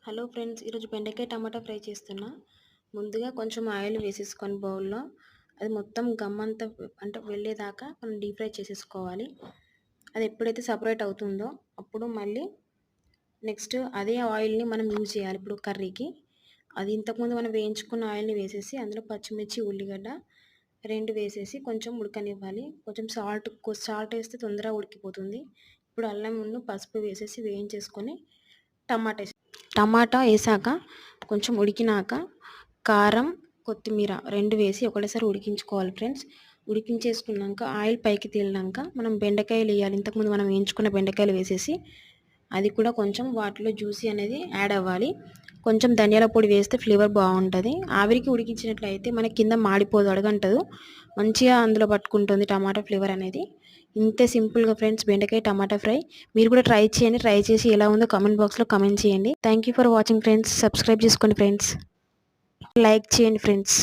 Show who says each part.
Speaker 1: Hello friends, ఈరోజు బెండకాయ tomato fry చేస్తున్నా. ముందుగా కొంచెం ఆయిల్ వేసేసుకొని బౌల్లో అది మొత్తం గమ్మంతా అంటే వెళ్ళేదాకా మనం డీప్ ఫ్రై చేసేసుకోవాలి. అది ఎప్పుడైతే సపరేట్ అవుతుందో అప్పుడు మళ్ళీ నెక్స్ట్ అదే ఆయిల్ని మనం యూజ్ చేయాలి. ఇప్పుడు కర్రీకి అది ఇంతకుముందు మనం వేయించుకున్న ఆయిల్ని వేసేసి అందులో పచ్చిమిర్చి, ఉల్లిగడ్డ రెండు వేసేసి కొంచెం ఉడకనివ్వాలి. కొంచెం సాల్ట్ వేస్తే తొందరగా ఉడికిపోతుంది. ఇప్పుడు అల్లం పసుపు వేసేసి వేయించేసుకొని టమాటా వేసాక కొంచెం ఉడికినాక కారం, కొత్తిమీర రెండు వేసి ఒకటేసారి ఉడికించుకోవాలి ఫ్రెండ్స్. ఉడికించేసుకున్నాక ఆయిల్ పైకి తేలినాక మనం బెండకాయలు వేయాలి. ఇంతకుముందు మనం వేయించుకున్న బెండకాయలు వేసేసి అది కూడా కొంచెం వాటిలో జ్యూసీ అనేది యాడ్ అవ్వాలి. కొంచెం ధనియాల పొడి వేస్తే ఫ్లేవర్ బాగుంటుంది. ఆవిరికి ఉడికించినట్లయితే మనకి కింద మాడిపోదు, అడగంటదు, మంచిగా అందులో పట్టుకుంటుంది టమాటా ఫ్లేవర్ అనేది. ఇంతే సింపుల్గా ఫ్రెండ్స్ బెండకాయ టమాటా ఫ్రై. మీరు కూడా ట్రై చేయండి. ట్రై చేసి ఎలా ఉందో కామెంట్ బాక్స్లో కామెంట్ చేయండి. Thank you for watching friends. Subscribe చేసుకోండి ఫ్రెండ్స్. లైక్ చేయండి ఫ్రెండ్స్.